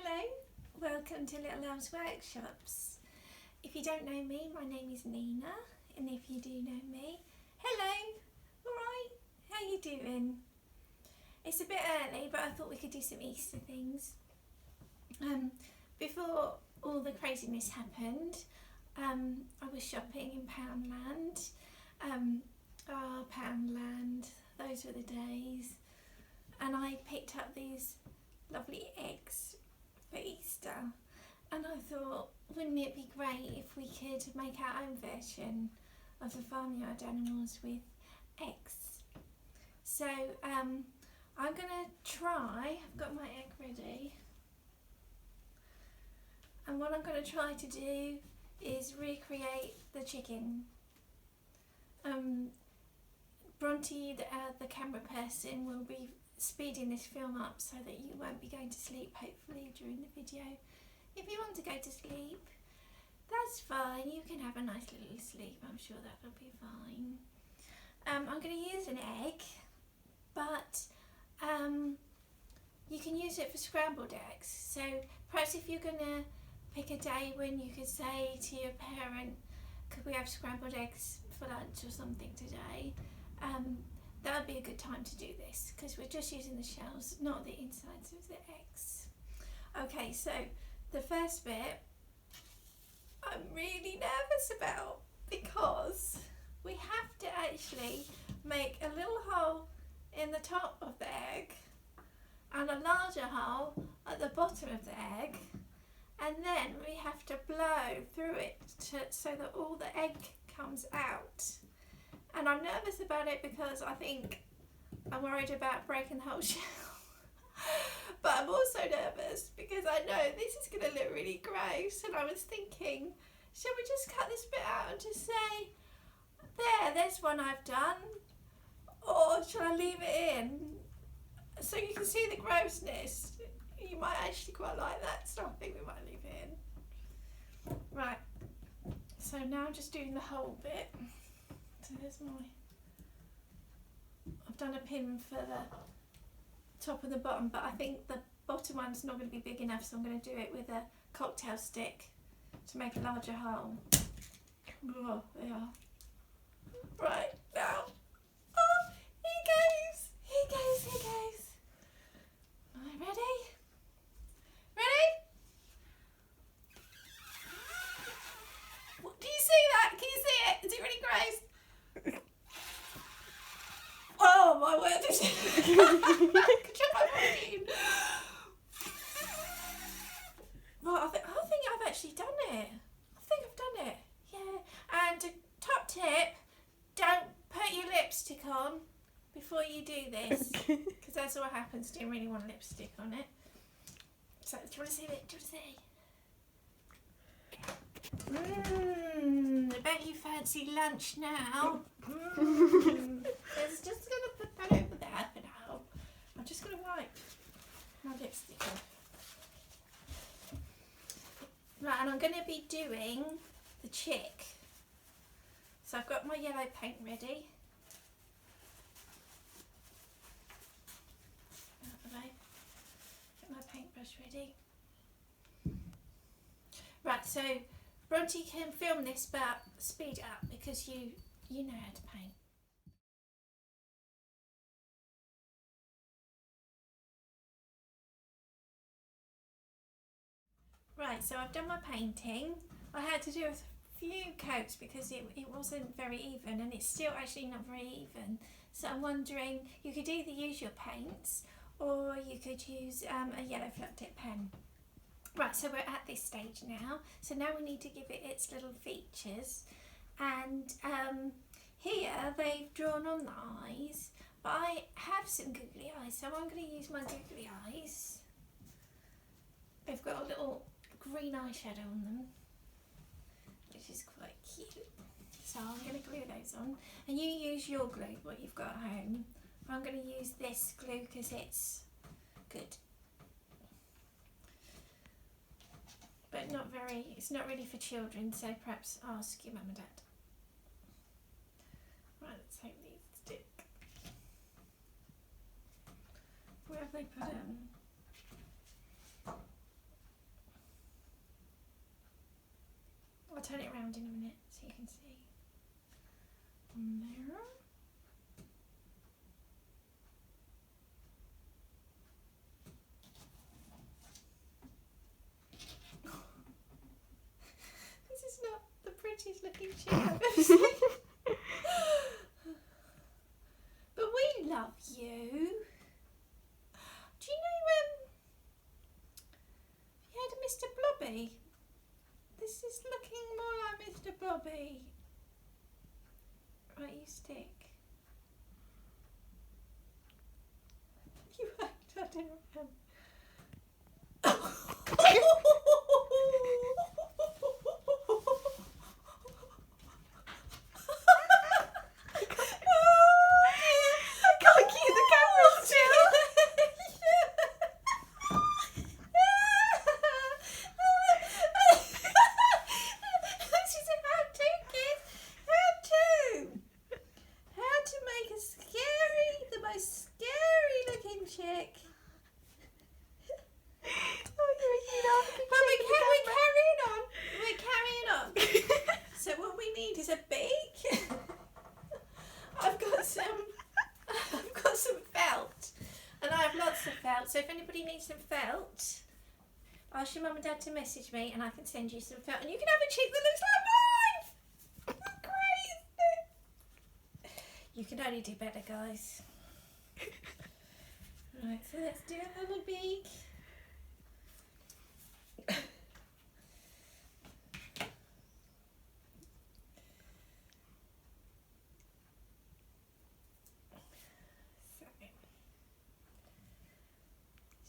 Hello, welcome to Little Elves Workshops. If you don't know me, my name is Nina, and if you do know me, hello, alright, how you doing? It's a bit early, but I thought we could do some Easter things. Before all the craziness happened, I was shopping in Poundland. Poundland, those were the days. And I picked up these lovely eggs for Easter, and I thought, wouldn't it be great if we could make our own version of the farmyard animals with eggs? So I'm gonna try, I've got my egg ready, and what I'm gonna try to do is recreate the chicken. Bronte, the camera person, will be speeding this film up so that you won't be going to sleep, hopefully, during the video. If you want to go to sleep, that's fine, you can have a nice little sleep, I'm sure that'll be fine. I'm going to use an egg, but you can use it for scrambled eggs. So perhaps if you're going to pick a day when you could say to your parent, could we have scrambled eggs for lunch or something today, that would be a good time to do this, because we're just using the shells, not the insides of the eggs. Okay, so the first bit I'm really nervous about, because we have to actually make a little hole in the top of the egg and a larger hole at the bottom of the egg, and then we have to blow through it so that all the egg comes out. And I'm nervous about it because I think I'm worried about breaking the whole shell. But I'm also nervous because I know this is going to look really gross, and I was thinking, shall we just cut this bit out and just say, there's one I've done, or shall I leave it in so you can see the grossness? You might actually quite like that, so I think we might leave it in. Right, so now I'm just doing the whole bit. So there's I've done a pin for the top and the bottom, but I think the bottom one's not going to be big enough, so I'm going to do it with a cocktail stick to make a larger hole. Oh, there. Right, now. Oh, here goes. Am I ready? Ready? What, do you see that? Can you see it? Is it really gross? Oh my word! Could you check my machine? Right, I think I've actually done it. I think I've done it. Yeah. And a top tip: don't put your lipstick on before you do this, because that's what happens. Didn't really want lipstick on it. So, do you want to see it? Do you want to see? I bet you fancy lunch now. I was just going to put that over there for now. I'm just going to wipe my lipstick off. Right, and I'm going to be doing the chick. So I've got my yellow paint ready. Get my paintbrush ready. Right, so Bronte can film this, but speed it up because you know how to paint. Right, so I've done my painting. I had to do a few coats because it wasn't very even, and it's still actually not very even. So I'm wondering, you could either use your paints or you could use a yellow flat tip pen. Right, so we're at this stage now. So now we need to give it its little features. And here they've drawn on the eyes, but I have some googly eyes, so I'm going to use my googly eyes. They've got a little green eyeshadow on them, which is quite cute. So I'm going to glue those on, and you use your glue, what you've got at home. I'm going to use this glue because it's good, but it's not really for children, so perhaps ask your mum and dad. Right, let's hope these stick. Where have they put them? I'll turn it around in a minute so you can see. On there. This is not the prettiest looking chick I've ever seen. But we love you. Do you know, have you heard of Mr. Blobby? This is looking more like Mr. Blobby. Right, you stick. You act, I don't know. So if anybody needs some felt, ask your mum and dad to message me and I can send you some felt, and you can have a cheek that looks like mine. That's great, isn't it? You can only do better, guys. Right, so let's do a little beak.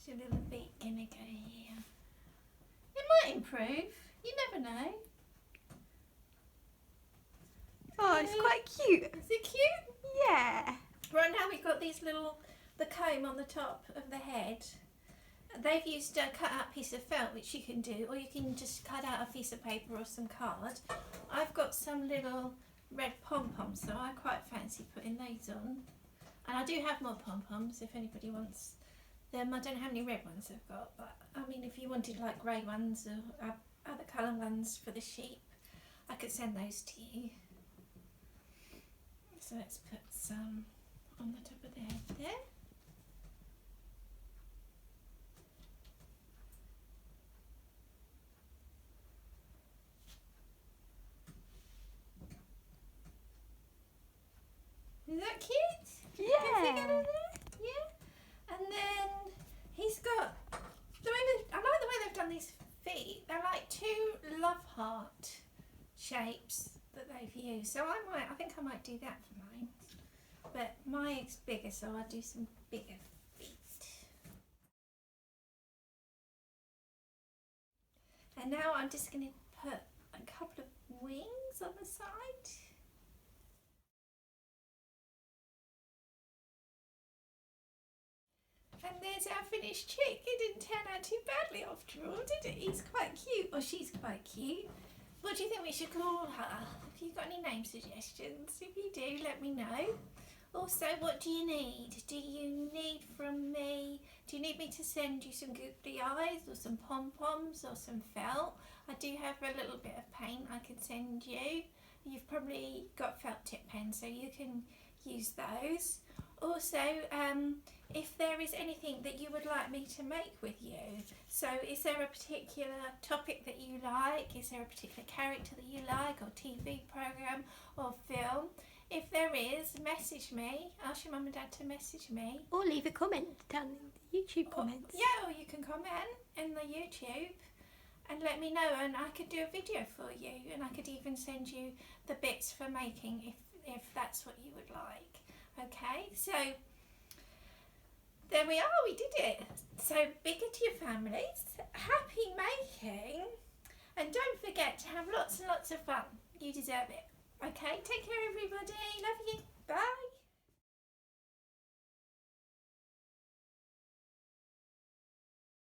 A little beak gonna go here. It might improve. You never know. Oh, it's quite cute. Is it cute? Yeah. Right now we've got the comb on the top of the head. They've used a cut out piece of felt, which you can do, or you can just cut out a piece of paper or some card. I've got some little red pom-poms, so I quite fancy putting those on. And I do have more pom-poms if anybody wants them. I don't know how many red ones I've got, but I mean, if you wanted like grey ones or other colour ones for the sheep, I could send those to you. So let's put some on the top of the head there. Is that cute? Yeah. Yeah. And then he's got, I like the way they've done these feet. They're like two love heart shapes that they've used. So I think I might do that for mine. But mine's bigger, so I'll do some bigger feet. And now I'm just going to put a couple of wings on the side. And there's our finished chick. It didn't turn out too badly after all, did it? He's quite cute, or she's quite cute. What do you think we should call her? Have you got any name suggestions? If you do, let me know. Also, what do you need? Do you need from me? Do you need me to send you some googly eyes or some pom-poms or some felt? I do have a little bit of paint I can send you. You've probably got felt tip pens, so you can use those. Also, if there is anything that you would like me to make with you, so is there a particular topic that you like? Is there a particular character that you like, or TV program or film? If there is, message me. Ask your mum and dad to message me. Or leave a comment down in the YouTube comments. Yeah, or you can comment in the YouTube and let me know, and I could do a video for you, and I could even send you the bits for making if that's what you would like. Okay, so there we are, we did it. So bigger to your families, happy making, and don't forget to have lots and lots of fun. You deserve it. Okay, take care everybody, love you, bye.